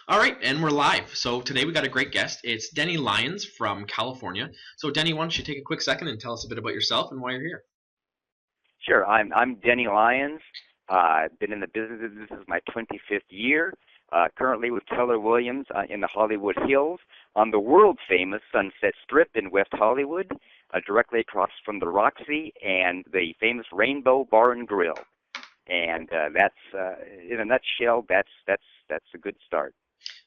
All right, and we're live. So today we got a great guest. It's Denny Lyons from California. So Denny, why don't you take a quick second and tell us a bit about yourself and why you're here? Sure. I'm Denny Lyons. I've been in the business. This is my 25th year. Currently with Keller Williams in the Hollywood Hills on the world famous Sunset Strip in West Hollywood, directly across from the Roxy and the famous Rainbow Bar and Grill. And that's in a nutshell. That's a good start.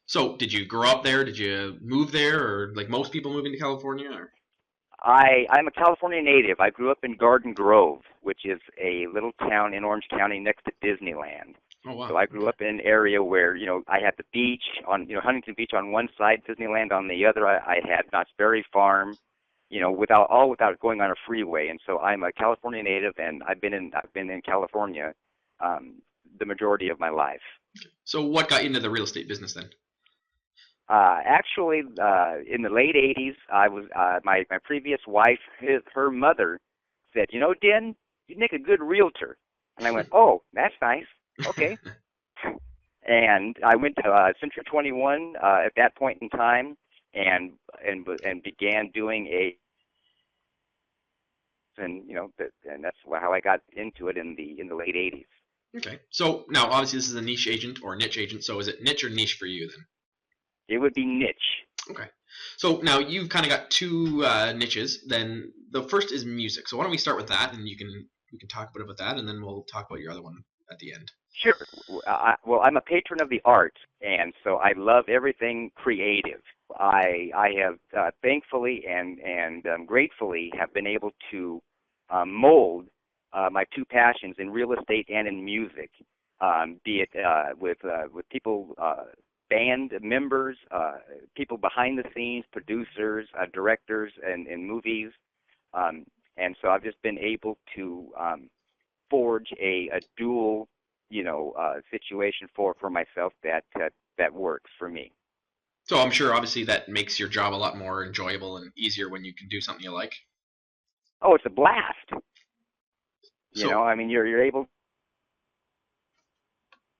So did you grow up there? Did you move there, or like most people moving to California? Or? I'm a California native. I grew up in Garden Grove, which is a little town in Orange County next to Disneyland. Oh wow. So I grew Okay. up in an area where, I had the beach on, Huntington Beach on one side, Disneyland on the other. I had Knott's Berry Farm, without going on a freeway. And so I'm a California native, and I've been in California the majority of my life. So what got you into the real estate business then? Actually, in the late '80s, I was my previous wife, her mother said, Den, you'd make a good realtor. And I went, oh, that's nice. Okay. And I went to Century 21 at that point in time, and began doing and that's how I got into it in the late '80s. Okay. So now obviously this is a niche agent or a niche agent. So is it niche or niche for you then? It would be niche. Okay. So now you've kind of got two niches. Then the first is music. So why don't we start with that, and we can talk a bit about that, and then we'll talk about your other one at the end. Sure. Well, I'm a patron of the arts, and so I love everything creative. I have thankfully and gratefully have been able to mold my two passions in real estate and in music, be it with people, band members, people behind the scenes, producers, directors, in movies, and so I've just been able to forge a dual, situation for myself that works for me. So I'm sure obviously that makes your job a lot more enjoyable and easier when you can do something you like. Oh, it's a blast. So I mean, you're able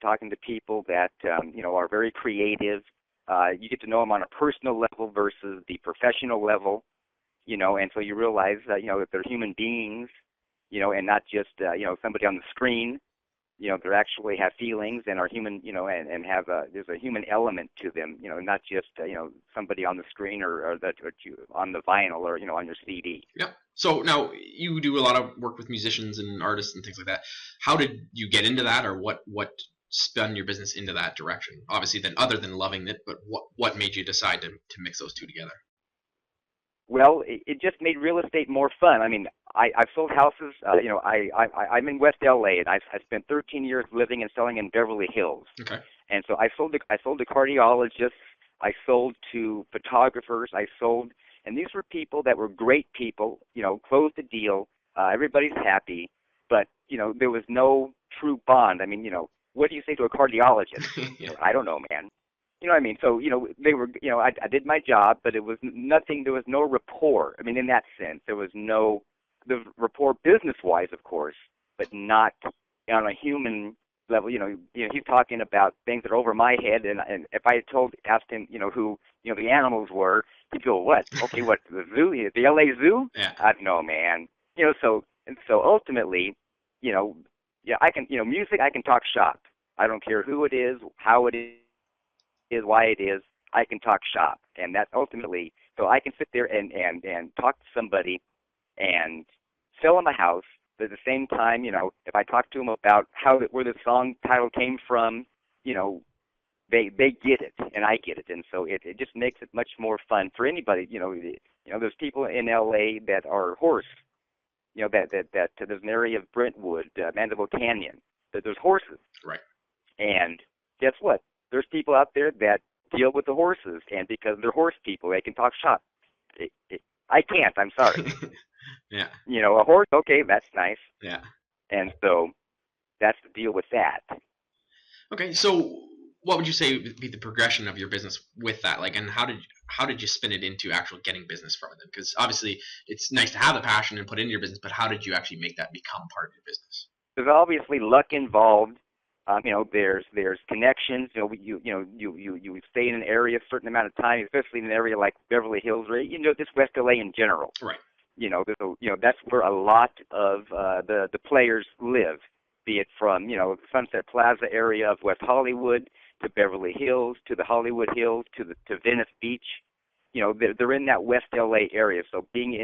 talking to people that are very creative. You get to know them on a personal level versus the professional level. And so you realize that they're human beings. And not just somebody on the screen. They actually have feelings and are human, and have there's a human element to them, not just somebody on the screen or on the vinyl or on your CD. yeah. So now you do a lot of work with musicians and artists and things like that. How did you get into that, or what spun your business into that direction? Obviously, then other than loving it, but what made you decide to mix those two together? Well, it just made real estate more fun. I mean, I've sold houses. I'm in West LA, and I spent 13 years living and selling in Beverly Hills. Okay. And so I sold to cardiologists, I sold to photographers, and these were people that were great people. Closed the deal. Everybody's happy, but there was no true bond. I mean, what do you say to a cardiologist? Yeah. I don't know, man. You know what I mean? So, they were, I did my job, but it was nothing, there was no rapport. I mean, in that sense, there was no, the rapport business-wise, of course, but not on a human level. He's talking about things that are over my head, and if I asked him, who, the animals were, he'd go, what? Okay, what, the zoo, the LA Zoo? Yeah. I don't know, man. So ultimately, yeah, I can, music, I can talk shop. I don't care who it is, how it is, why it is, I can talk shop. And that's ultimately, so I can sit there and talk to somebody and sell them a house. But at the same time, if I talk to them about where the song title came from, they get it and I get it. And so it just makes it much more fun for anybody. There's people in LA that are horse, that there's an area of Brentwood, Mandeville Canyon, that there's horses. Right. And guess what? There's people out there that deal with the horses, and because they're horse people, they can talk shop. I can't. I'm sorry. Yeah. A horse, okay, that's nice. Yeah. And so that's the deal with that. Okay. So what would you say would be the progression of your business with that? Like, and how did you spin it into actual getting business from it? Because obviously it's nice to have the passion and put it into your business, but how did you actually make that become part of your business? There's obviously luck involved. There's connections. You stay in an area a certain amount of time, especially in an area like Beverly Hills, or just West LA in general. Right. That's where a lot of the players live, be it from Sunset Plaza area of West Hollywood to Beverly Hills to the Hollywood Hills to Venice Beach. They're in that West LA area. So being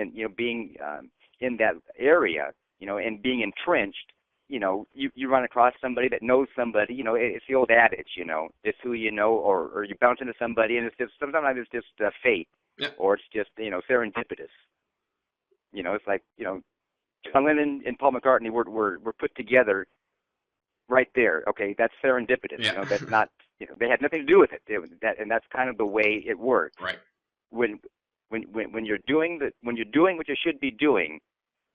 in that area, and being entrenched, you run across somebody that knows somebody. It's the old adage, it's who you know, or you bounce into somebody, and it's just sometimes it's just fate, Yeah. or it's just serendipitous. It's like John Lennon and Paul McCartney were put together right there. Okay, that's serendipitous. Yeah. That's not. They had nothing to do with it. And that's kind of the way it works. Right. When you're doing what you should be doing,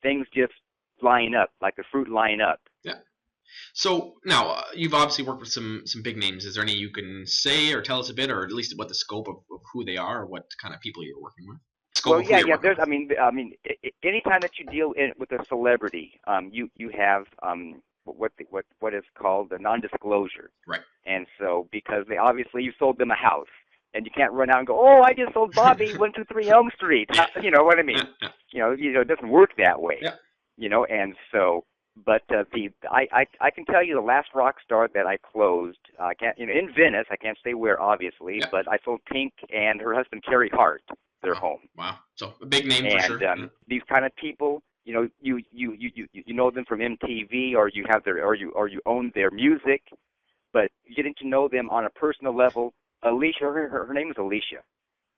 things just line up like the fruit line up. Yeah. So now you've obviously worked with some big names. Is there any you can say or tell us a bit, or at least what the scope of who they are, or what kind of people you're working with? There's. Anytime that you deal with a celebrity, you have what is called the non-disclosure. Right. And so because you sold them a house, and you can't run out and go, oh, I just sold Bobby 123 Elm Street. You know what I mean? Yeah. It doesn't work that way. Yeah. And so, but I can tell you the last rock star that I closed, I can't, in Venice, I can't say where obviously, Yeah. but I sold Pink and her husband Carrie Hart their home. Wow. So a big name for sure. These kind of people, you know them from MTV, or you have you own their music, but getting to know them on a personal level. Alicia, her name is Alicia,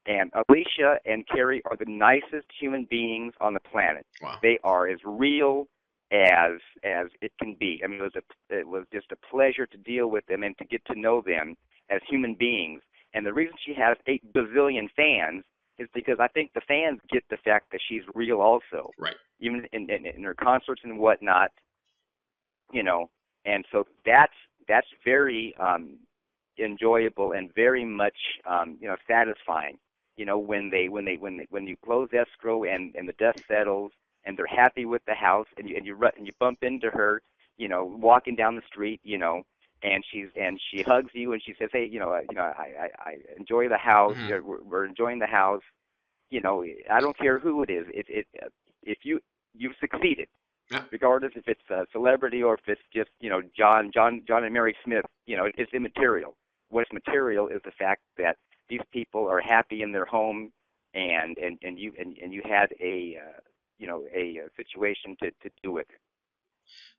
and Alicia and Carrie are the nicest human beings on the planet. Wow. They are as real as it can be. I mean, it was just a pleasure to deal with them and to get to know them as human beings. And the reason she has 8 bazillion fans is because I think the fans get the fact that she's real also. Right. Even in her concerts and whatnot, and so that's very enjoyable and very much satisfying. When you close escrow and the dust settles and they're happy with the house, and you bump into her, walking down the street, and she hugs you and she says, hey, I enjoy the house. Mm-hmm. We're enjoying the house. I don't care who it is. If you've succeeded. Yeah. Regardless if it's a celebrity or if it's just John and Mary Smith, it's immaterial. What's material is the fact that these people are happy in their home, and you had a situation to do with it.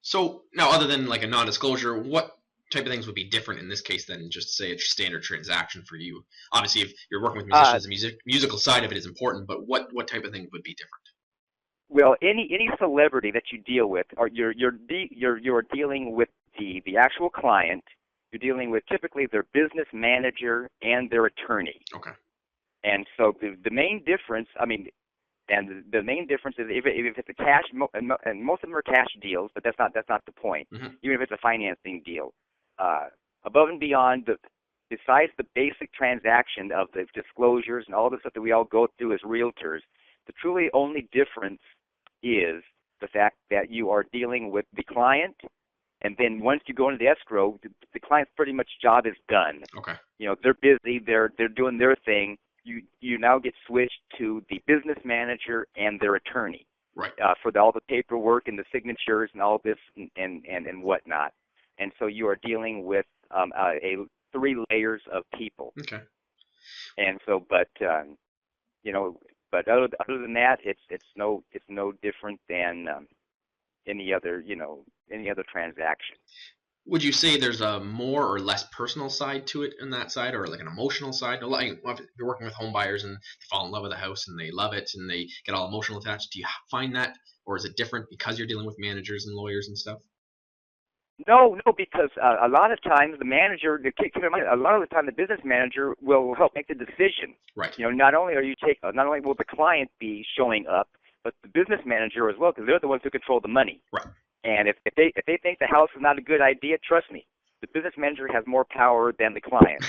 So now, other than like a non-disclosure, what type of things would be different in this case than just say a standard transaction for you? Obviously, if you're working with musicians, the musical side of it is important, but what type of thing would be different? Well, any celebrity that you deal with, or you're dealing with the actual client. You're dealing with typically their business manager and their attorney. Okay. And so the main difference, the main difference is if it's a cash, and most of them are cash deals, but that's not the point. Mm-hmm. Even if it's a financing deal, above and beyond besides the basic transaction of the disclosures and all the stuff that we all go through as realtors, the truly only difference is the fact that you are dealing with the client, and then once you go into the escrow, the client's pretty much job is done. Okay. They're busy, they're doing their thing. You now get switched to the business manager and their attorney. Right. For all the paperwork and the signatures and all this and whatnot. And so you are dealing with 3 layers of people. Okay. And so, but other than that, it's no different than any other transaction. Would you say there's a more or less personal side to it in that side, or like an emotional side? Like, if you're working with home buyers and they fall in love with a house and they love it and they get all emotional attached, do you find that, or is it different because you're dealing with managers and lawyers and stuff? No, because a lot of times the manager, keep in mind, a lot of the time the business manager will help make the decision. Right. Not only will the client be showing up, but the business manager as well, because they're the ones who control the money. Right. And if they think the house is not a good idea, trust me, the business manager has more power than the client,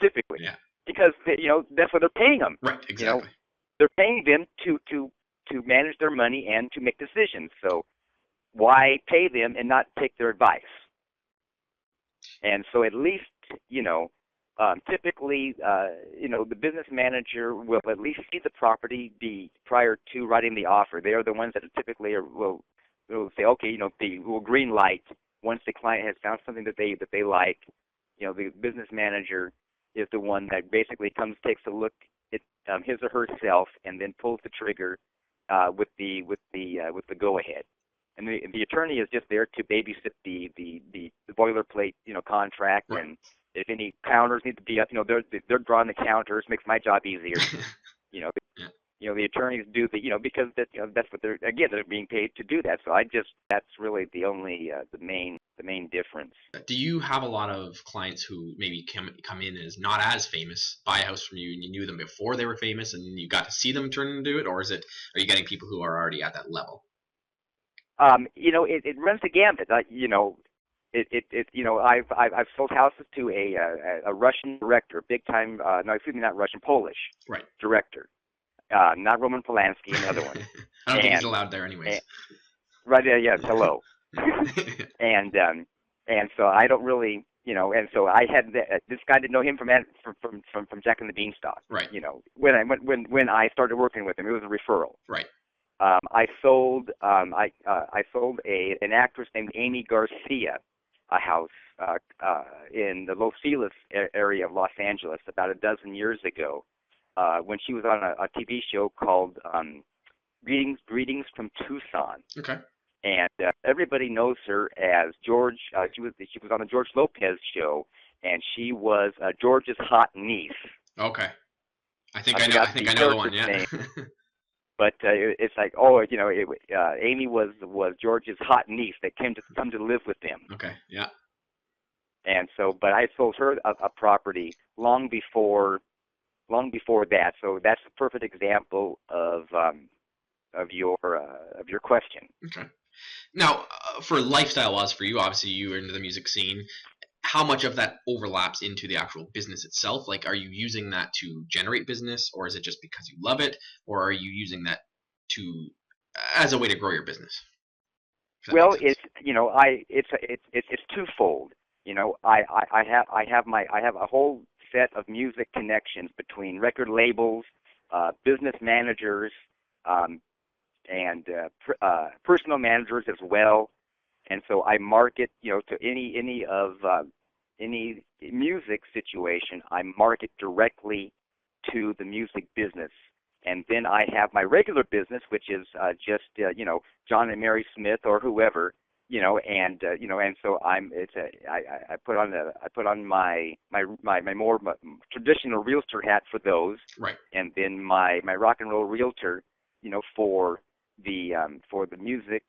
typically. Yeah. Because that's what they're paying them. Right. Exactly. They're paying them to manage their money and to make decisions. So why pay them and not take their advice? And so at least, typically, the business manager will at least see the property prior to writing the offer. They are the ones that typically will say, okay, they will green light once the client has found something that they like. The business manager is the one that basically takes a look at his or herself, and then pulls the trigger with the go ahead. And the attorney is just there to babysit the boilerplate contract, Right. and if any counters need to be up, they're drawing the counters, makes my job easier. Yeah. The attorneys do because that's what they're being paid to do that. So that's really the only the main difference. Do you have a lot of clients who maybe come in as not as famous, buy a house from you, and you knew them before they were famous, and you got to see them turn into it, or are you getting people who are already at that level? It runs the gambit. I've sold houses to a Russian director, big time. No, excuse me, not Russian, Polish. Right. Director. Not Roman Polanski, another one. I don't think he's allowed there, anyways. Right. Yes. Hello. and so I don't really, and so I had this guy didn't know him from Jack and the Beanstalk. Right. When I started working with him, it was a referral. Right. I sold I sold an actress named Amy Garcia a house in the Los Feliz area of Los Angeles about a dozen years ago, when she was on a TV show called Greetings from Tucson. Okay. And everybody knows her as George. She was on the George Lopez show, and she was George's hot niece. Okay. I think I know the one. Yeah. But it's like, Amy was George's hot niece that came to live with them. Okay. Yeah. And so, but I sold her a property long before that. So that's a perfect example of your question. Okay. Now, for lifestyle-wise for you, obviously you are into the music scene. How much of that overlaps into the actual business itself? Like, are you using that to generate business, or is it just because you love it, or are you using that as a way to grow your business? Well, it's twofold. I have a whole set of music connections between record labels, business managers, and personal managers as well. And so I market, to any music situation, I market directly to the music business. And then I have my regular business, which is just John and Mary Smith or whoever, and so I put on my more traditional realtor hat for those, right, and then my Rock N Roll Realtor, for the music,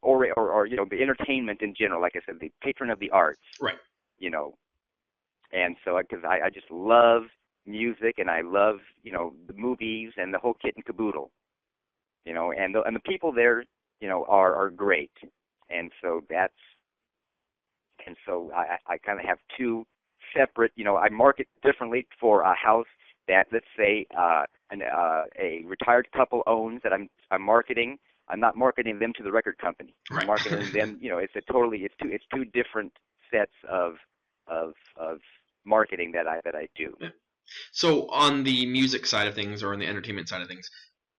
or the entertainment in general, like I said, the patron of the arts, right, and so because I just love music, and I love the movies and the whole kit and caboodle, and the people there are great, and so I kind of have two separate, I market differently for a house that, let's say, a retired couple owns that I'm marketing. I'm not marketing them to the record company. Right. I'm marketing them. It's two different sets of marketing that I do. Yeah. So on the music side of things, or on the entertainment side of things,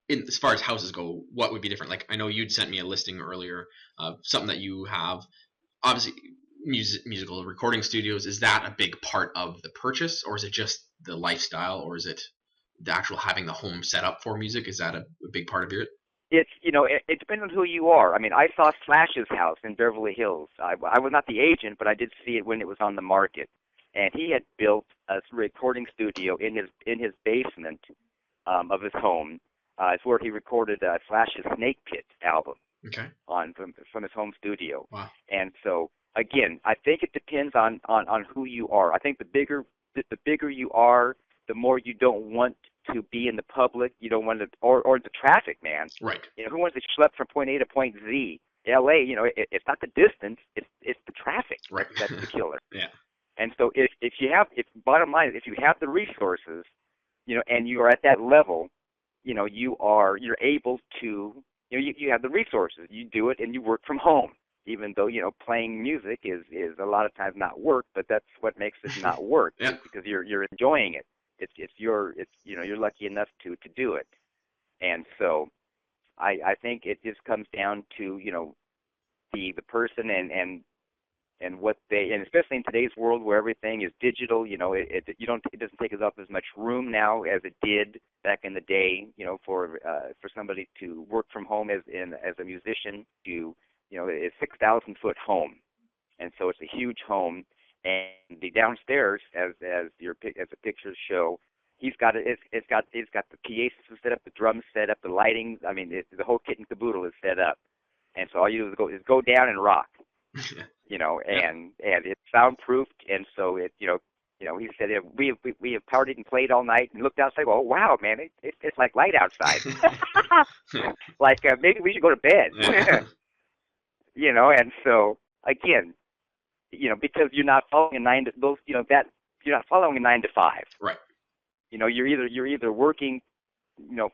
as far as houses go, what would be different? Like, I know you'd sent me a listing earlier of something that you have. Obviously, musical recording studios, is that a big part of the purchase, or is it just the lifestyle, or is it the actual having the home set up for music? Is that a big part of it? It's it depends on who you are. I mean, I saw Slash's house in Beverly Hills. I was not the agent, but I did see it when it was on the market, and he had built a recording studio in his basement of his home. It's where he recorded Slash's Snake Pit album. Okay. From his home studio. Wow. And so again, I think it depends on who you are. I think the bigger you are, the more you don't want to be in the public. You don't want to, or the traffic, man. Right. Who wants to schlep from point A to point Z? L.A. It's not the distance. It's the traffic. Right. That's the killer. Yeah. And so bottom line, if you have the resources, and you are at that level, you're able to, you have the resources. You do it, and you work from home. even though, playing music is a lot of times not work, but that's what makes it not work. Yeah. Is because you're enjoying it. You're lucky enough to do it. And so I think it just comes down to, the person and what they, and especially in today's world where everything is digital, it doesn't take up as much room now as it did back in the day, for somebody to work from home as a musician to, it's 6,000-foot home, and so it's a huge home, and the downstairs, as the pictures show, he's got it's got the PA system set up, the drums set up, the lighting, I mean, the whole kit and caboodle is set up, and so all you do is go down and rock. And it's soundproofed, and so he said we have partied and played all night and looked outside. Oh wow, man, it's like light outside. Like maybe we should go to bed. And so again, because you're not following you're not following a 9 to 5. Right. You're either working,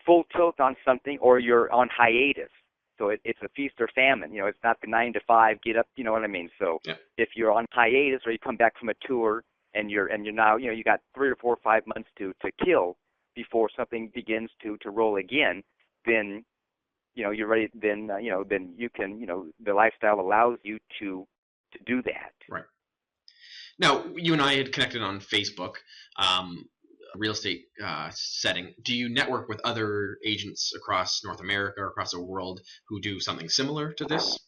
full tilt on something, or you're on hiatus. So it's a feast or famine. It's not the 9 to 5 get up. You know what I mean? So if you're on hiatus or you come back from a tour and you're now, you got 3 or 4 or 5 months to kill before something begins to roll again, then you're ready. Then then you can, the lifestyle allows you to do that. Right. Now, you and I had connected on Facebook. Real estate setting. Do you network with other agents across North America or across the world who do something similar to this?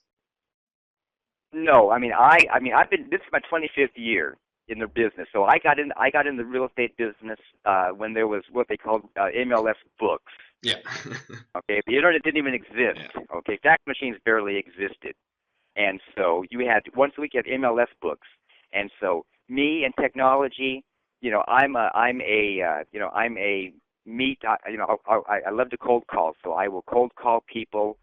No, I mean I've been, this is my 25th year in the business. So I got in the real estate business when there was what they called MLS books. Yeah. Okay, the internet didn't even exist. Yeah. Okay, fax machines barely existed, and so you had once a week you had MLS books, and so me and technology. I'm a meet. I love to cold call, so I will cold call people.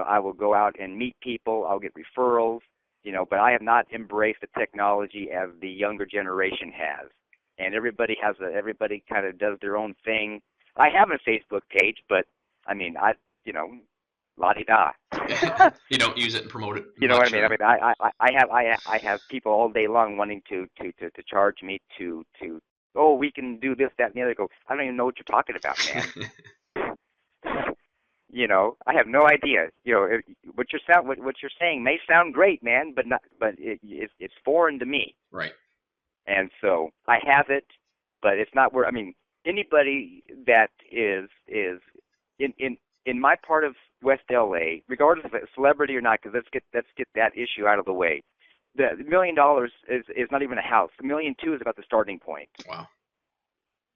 I will go out and meet people. I'll get referrals. But I have not embraced the technology as the younger generation has. And everybody kind of does their own thing. I have a Facebook page, but I mean, la-di-da. You don't use it and promote it. You know what I mean? I have people all day long wanting to charge me to we can do this, that, and the other. I go, I don't even know what you're talking about, man. I have no idea. What you're saying may sound great, man, but it's foreign to me. Right. And so I have it, but it's not where. I mean, anybody that is in my part of West LA, regardless of a celebrity or not, because let's get that issue out of the way. The $1 million is not even a house. $1.2 million is about the starting point. Wow.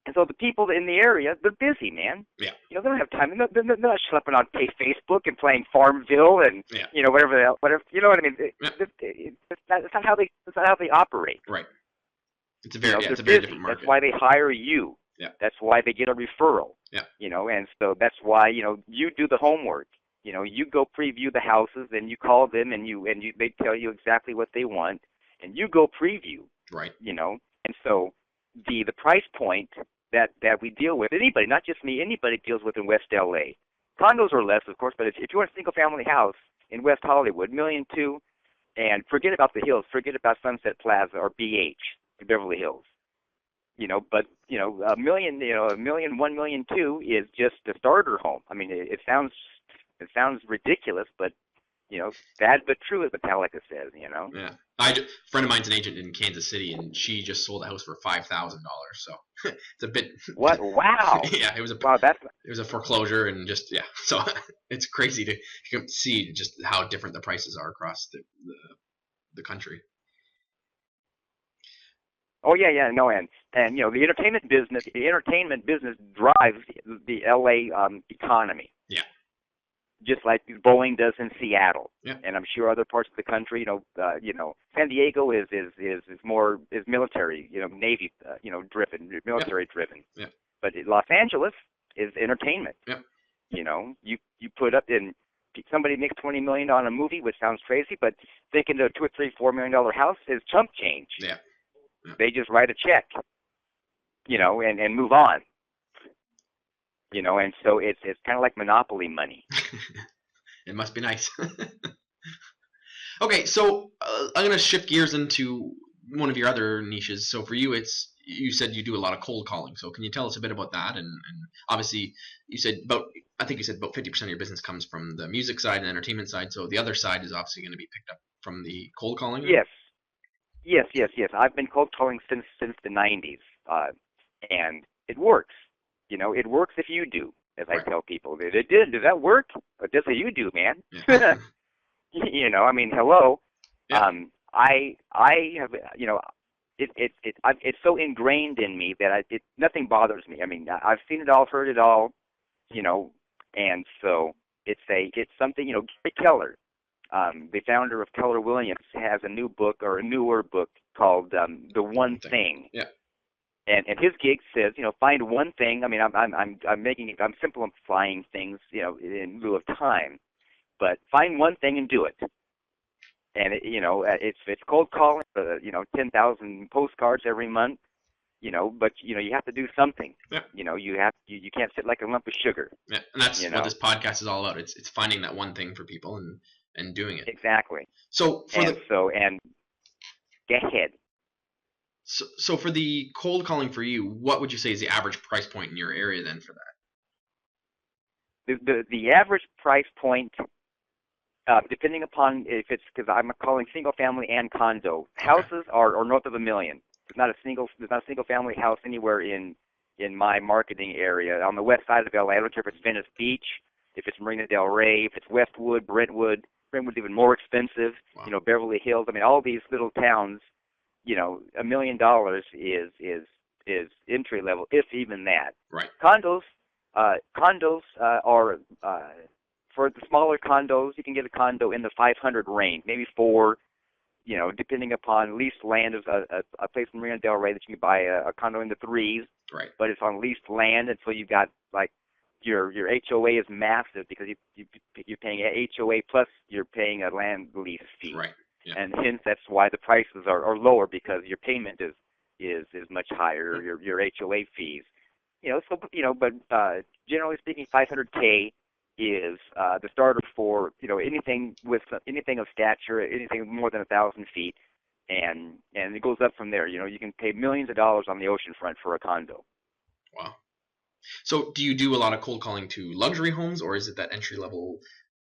And so the people in the area, they're busy, man. Yeah. They don't have time. They're not schlepping on Facebook and playing Farmville and whatever. You know what I mean? That's not how they operate. Right. It's a very different market. That's why they hire you. Yeah. That's why they get a referral. Yeah. And so that's why you do the homework. You go preview the houses, and you call them, and they tell you exactly what they want, and you go preview. Right. And so the price point that we deal with, anybody, not just me, anybody deals with in West LA. Condos are less, of course, but if you want a single family house in West Hollywood, $1.2 million, and forget about the Hills, forget about Sunset Plaza or BH, Beverly Hills. But $1 million, $1 million, $1.2 million is just a starter home. I mean, it sounds ridiculous, but bad but true, as Metallica says. Yeah. A friend of mine's an agent in Kansas City, and she just sold a house for $5,000. So it's a bit. What? Wow. Yeah, it was a foreclosure, and just So it's crazy to see just how different the prices are across the country. Oh yeah, no, and the entertainment business drives the LA economy. Yeah. Just like Boeing does in Seattle. Yeah. And I'm sure other parts of the country, San Diego is more military, Navy, driven, military driven. Yeah. But Los Angeles is entertainment. Yeah. You put up in. Somebody makes $20 million on a movie, which sounds crazy, but thinking a $2 or $3, $4 million house is chump change. Yeah. They just write a check, and move on. And so it's kind of like monopoly money. It must be nice. Okay, so I'm gonna shift gears into one of your other niches. So for you, it's you said you do a lot of cold calling. So can you tell us a bit about that? And obviously, you said about I think you said about 50% of your business comes from the music side and entertainment side. So the other side is obviously going to be picked up from the cold calling. Or? Yes, yes. I've been cold calling since the '90s, and it works. You know, it works if you do, as I Right. tell people. It did. Does that work? That's what you do, man. Yeah. You know, I mean, hello. Yeah. I have, you know, it's so ingrained in me that nothing bothers me. I mean, I've seen it all, heard it all, you know, and so it's something, you know. Gary Keller, the founder of Keller Williams, has a new book or a newer book called The One One thing. Thing. Yeah. And his gig says, you know, find one thing. I mean, I'm simplifying things, you know, in lieu of time, but find one thing and do it. And you know, it's cold calling, you know, 10,000 postcards every month, you know, but you know, you have to do something. Yeah. You know, you can't sit like a lump of sugar. Yeah. And that's You what know, this podcast is all about. It's finding that one thing for people and doing it. exactly. So for And the so, and get ahead. so for the cold calling for you, what would you say is the average price point in your area then for that? The average price point, depending upon if it's, because I'm calling single family and condo. Okay. Houses are north of $1 million. There's not a single family house anywhere in my marketing area. On the west side of LA, I don't care if it's Venice Beach, if it's Marina Del Rey, if it's Westwood, Brentwood. Brentwood's even more expensive. Wow. You know, Beverly Hills. I mean, all these little towns. You know, $1 million is entry level, if even that. Right. Condos, are for the smaller condos. You can get a condo in the 500 range, maybe four. You know, depending upon leased land, is a place in Marina Del Rey that you can buy a condo in the threes, Right. but it's on leased land, and so you've got like your HOA is massive because you're paying a HOA plus you're paying a land lease fee, Right. Yeah. and hence that's why the prices are lower because your payment is much higher, your HOA fees. You know, so you know, but generally speaking, 500K is the starter for, you know, anything of stature, anything more than 1,000 feet, and it goes up from there. You know, you can pay millions of dollars on the ocean front for a condo. Wow. So do you do a lot of cold calling to luxury homes, or is it that entry level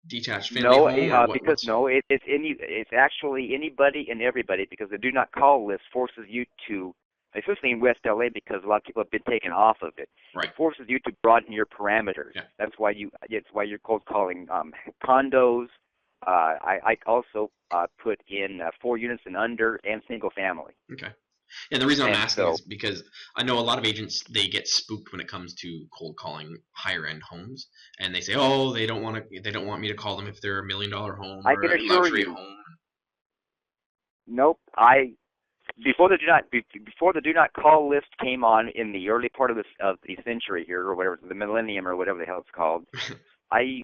detached family No, home, or because what's no, it's actually anybody and everybody, because the do not call list forces you to, especially in West LA, because a lot of people have been taken off of it. right? It forces you to broaden your parameters. Yeah. That's why you're cold calling condos. I also put in 4 units and under and single family. Okay. And the reason I'm And asking so is because I know a lot of agents, they get spooked when it comes to cold calling higher end homes, and they say, oh, they don't want me to call them if they're $1 million home I or can a assure luxury you, home. nope. Before the do not call list came on in the early part of the century here, or whatever, the millennium or whatever the hell it's called. I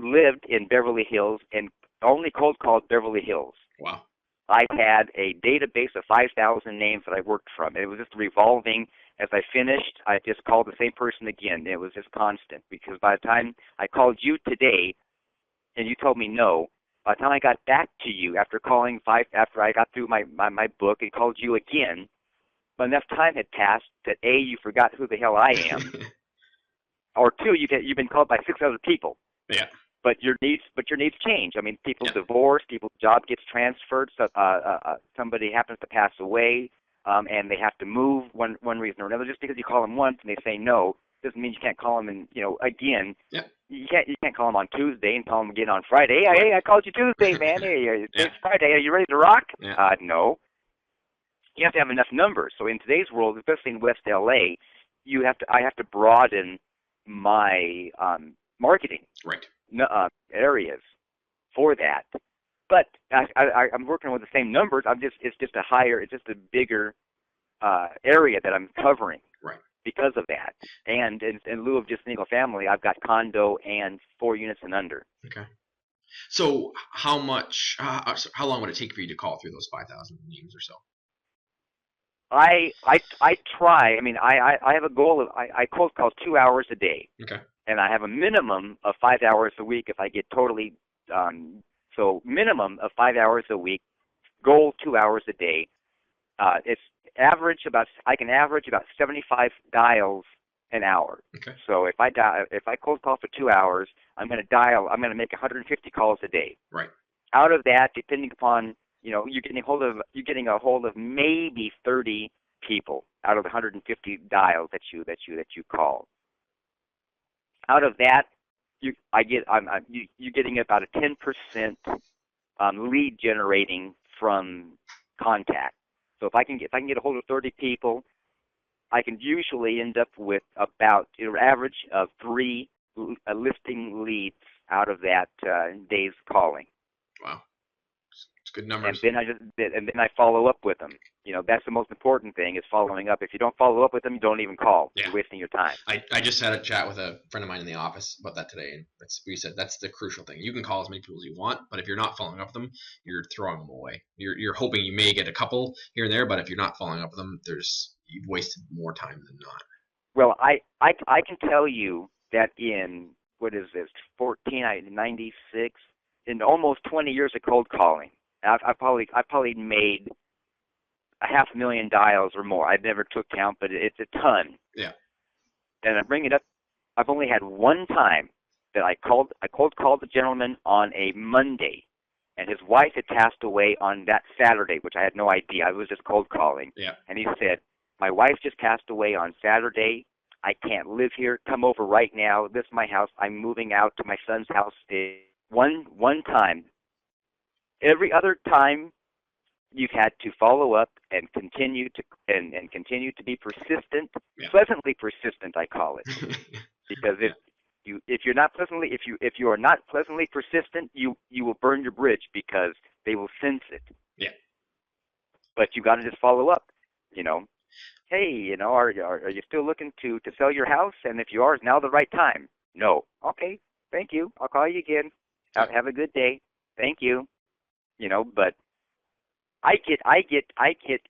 lived in Beverly Hills and only cold called Beverly Hills. Wow. I had a database of 5,000 names that I worked from. It was just revolving. As I finished, I just called the same person again. It was just constant, because by the time I called you today and you told me no, by the time I got back to you after after I got through my book and called you again, enough time had passed that A, you forgot who the hell I am, or two, you've been called by 6 other people. Yeah. But your needs change. I mean, people Yeah. divorce, people's job gets transferred, so somebody happens to pass away, and they have to move one reason or another. Just because you call them once and they say no doesn't mean you can't call them again. Yeah. You can't call them on Tuesday and call them again on Friday. Right. Hey, I called you Tuesday, man. Hey, Yeah. it's Friday. Are you ready to rock? Yeah. No. You have to have enough numbers. So in today's world, especially in West LA, I have to broaden my marketing Right. areas for that. But I'm working with the same numbers. It's just a bigger area that I'm covering. Right. Because of that. And in lieu of just single family, I've got condo and 4 units and under. Okay. So how long would it take for you to call through those 5,000 names or so? I try. I mean, I have a goal of I cold call 2 hours a day. Okay. And I have a minimum of 5 hours a week if I get totally So minimum of 5 hours a week, goal 2 hours a day. It's I can average about 75 dials an hour. Okay. So if I cold call for 2 hours, I'm going to make 150 calls a day. Right. Out of that, depending upon, you're getting a hold of maybe 30 people out of the 150 dials that you call. Out of that, you're getting about a 10% lead generating from contact. So if I can get a hold of 30 people, I can usually end up with about an average of 3 listing leads out of that day's calling. Wow, it's good numbers. And then I follow up with them. That's the most important thing, is following up. If you don't follow up with them, you don't even call. Yeah. You're wasting your time. I just had a chat with a friend of mine in the office about that today, and we said that's the crucial thing. You can call as many people as you want, but if you're not following up with them, you're throwing them away. You're hoping you may get a couple here and there, but if you're not following up with them, you've wasted more time than not. Well, I can tell you that in, what is this, 96, in almost 20 years of cold calling, I probably made $500,000 dials or more. I never took count, but it's a ton. Yeah. And I bring it up. I've only had one time that I cold called the gentleman on a Monday, and his wife had passed away on that Saturday, which I had no idea. I was just cold calling. Yeah. And he said, "My wife just passed away on Saturday. I can't live here. Come over right now. This is my house. I'm moving out to my son's house." One time. Every other time, you've had to follow up and continue to be persistent, pleasantly persistent, I call it, because if you are not pleasantly persistent, you will burn your bridge, because they will sense it. Yeah. But you got to just follow up. Hey, are you still looking to sell your house? And if you are, is now the right time? No. Okay. Thank you. I'll call you again. Have a good day. Thank you. But I get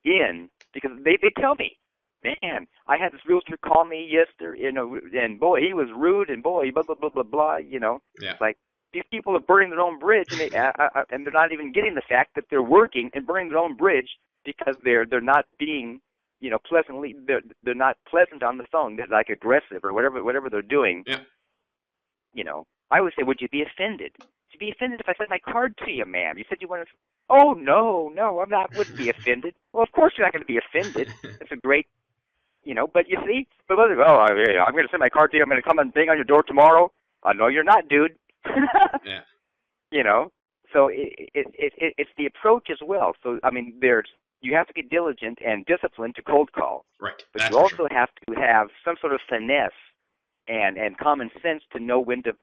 in because they tell me, man, I had this realtor call me yesterday, and boy, he was rude, and boy, blah blah blah blah blah. Yeah. It's like these people are burning their own bridge, and and they're not even getting the fact that they're working and burning their own bridge because they're not being, pleasantly, they're not pleasant on the phone. They're like aggressive or whatever they're doing. Yeah. I always say, would you be offended? Would you be offended if I sent my card to you, ma'am? You said you wanted. Oh, no, I'm not. Wouldn't be offended. Well, of course you're not going to be offended. It's a great, but you see, I'm going to send my card to you. I'm going to come and bang on your door tomorrow. No, you're not, dude. Yeah. So it's the approach as well. So, you have to be diligent and disciplined to cold call. Right. But you also have to have some sort of finesse and common sense to know when to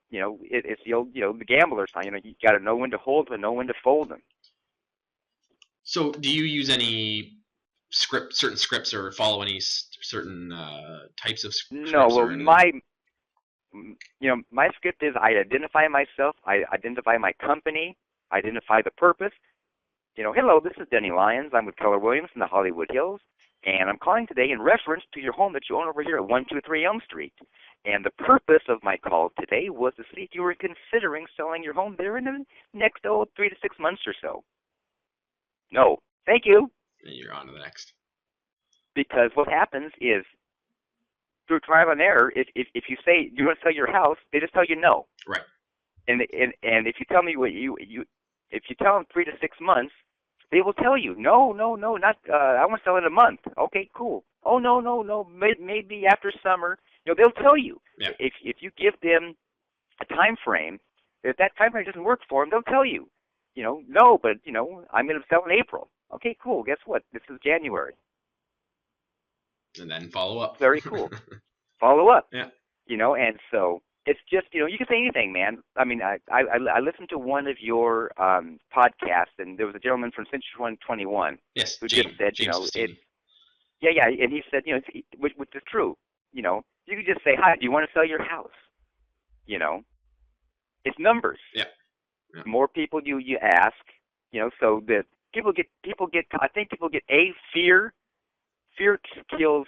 it's the old, the gambler sign. You got to know when to hold and know when to fold them. So, do you use any certain scripts, or follow any certain types of scripts? No, well, my script is I identify myself, I identify my company, I identify the purpose. Hello, this is Denny Lyons. I'm with Keller Williams in the Hollywood Hills, and I'm calling today in reference to your home that you own over here at 123 Elm Street. And the purpose of my call today was to see if you were considering selling your home there in the next 3 to 6 months or so. No. Thank you. And you're on to the next. Because what happens is, through trial and error, if you say you want to sell your house, they just tell you no. Right. And if you tell me if you tell them 3 to 6 months, they will tell you, no, not. I want to sell in a month. Okay, cool. Oh, no, maybe after summer. They'll tell you. Yeah. If you give them a time frame, if that time frame doesn't work for them, they'll tell you. No, but I'm going to sell in April. Okay, cool. Guess what? This is January. And then follow up. Very cool. Follow up. Yeah. And so it's just, you can say anything, man. I listened to one of your podcasts, and there was a gentleman from Century 121 yes, who James, just said, James yeah, and he said, which is true. You could just say, hi, do you want to sell your house? It's numbers. Yeah. More people you ask, so that people get, I think people get fear. Fear kills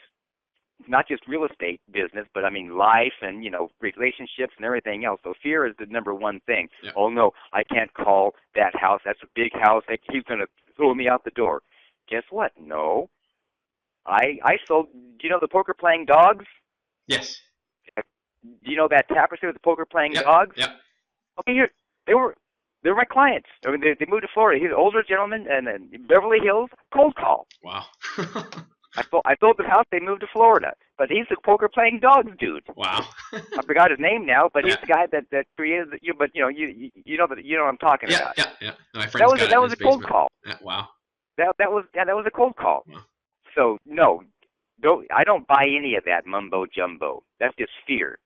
not just real estate business, but I mean life and, relationships and everything else. So fear is the number one thing. Yeah. Oh no, I can't call that house. That's a big house. He's going to throw me out the door. Guess what? No. I sold, do you know the poker playing dogs? Yes. Do you know that tapestry with the poker playing Yep. dogs? Yep. Okay, they were my clients. I mean, they moved to Florida. He's an older gentleman, and in Beverly Hills, cold call. Wow. I sold the house. They moved to Florida, but he's the poker playing dogs dude. Wow. I forgot his name now, but Yeah. he's the guy that created you. But you know what I'm talking Yeah. about. Yeah. My friend's got it That in was his a cold basement. call. Yeah, wow. That was a cold call. Wow. So no, I don't buy any of that mumbo jumbo. That's just fear.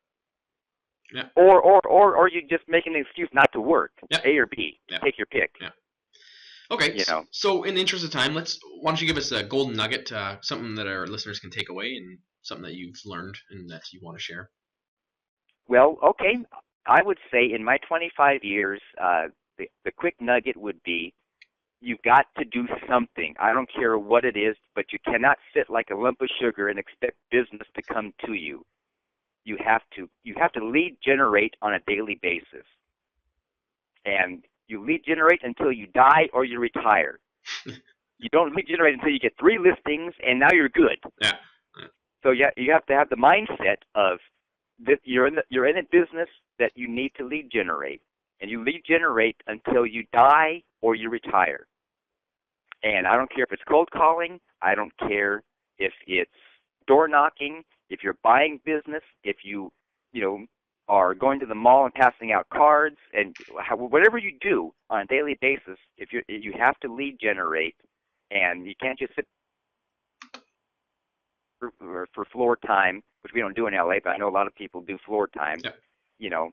Yeah. Or you just making an excuse not to work. Yeah. A or B. Yeah. Take your pick. Yeah. Okay. So in the interest of time, why don't you give us a golden nugget, something that our listeners can take away, and something that you've learned and that you want to share. Well, okay. I would say in my 25 years, the quick nugget would be, you've got to do something. I don't care what it is, but you cannot sit like a lump of sugar and expect business to come to you. You have to lead generate on a daily basis. And you lead generate until you die or you retire. You don't lead generate until you get 3 listings, and now you're good. Yeah. So you have to have the mindset of that you're in a business that you need to lead generate, and you lead generate until you die or you retire. And I don't care if it's cold calling. I don't care if it's door knocking. If you're buying business, if you are going to the mall and passing out cards, and whatever you do on a daily basis, if you have to lead generate, and you can't just sit for floor time, which we don't do in LA, but I know a lot of people do floor time. Yeah.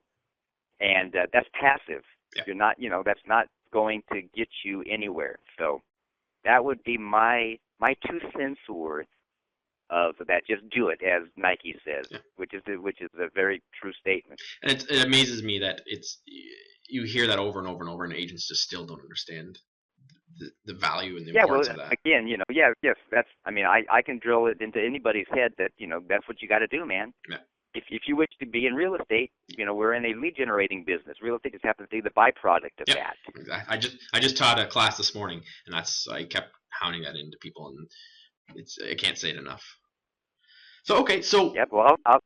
And that's passive. Yeah. You're not, that's not going to get you anywhere. So that would be my 2 cents worth of that. Just do it, as Nike says, Yeah. which is a very true statement. And it amazes me that you hear that over and over and over, and agents just still don't understand the value and the importance of that. Again, yes, that's. I mean, I can drill it into anybody's head that that's what you got to do, man. Yeah. If you wish to be in real estate, we're in a lead generating business. Real estate just happens to be the byproduct of that. Exactly. I just taught a class this morning, and I kept hounding that into people, and I can't say it enough. So okay, so Yep. Well, I'll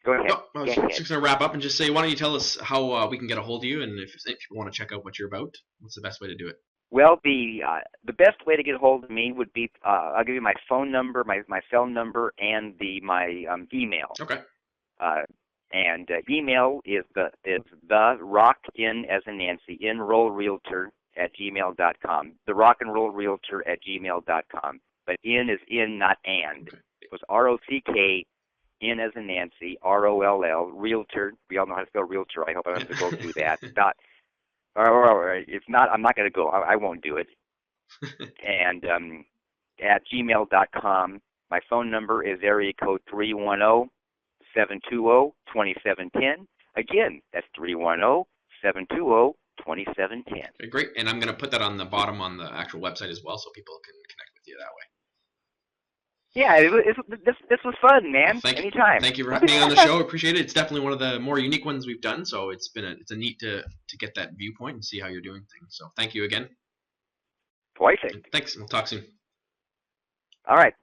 go ahead. I was just going to wrap up and just say, why don't you tell us how we can get a hold of you, and if people want to check out what you're about, what's the best way to do it? Well, the best way to get a hold of me would be I'll give you my phone number, my cell number, and my email. Okay. And email is the Rock N as in Nancy Enroll Realtor at gmail.com. The Rock N Roll Realtor at gmail.com. But in is in, not and. Okay. It was ROCK, N as in Nancy, ROLL, Realtor. We all know how to spell Realtor. I hope I don't have to go through that. If not, I'm not going to go. I won't do it. And at gmail.com, my phone number is area code 310-720-2710. Again, that's 310-720-2710. Okay, great. And I'm going to put that on the bottom on the actual website as well, so people can connect with you that way. Yeah, this was fun, man. Well, Anytime. Thank you for being on the show. Appreciate it. It's definitely one of the more unique ones we've done, so it's a neat to get that viewpoint and see how you're doing things. So thank you again. Twice. Thanks. We'll talk soon. All right.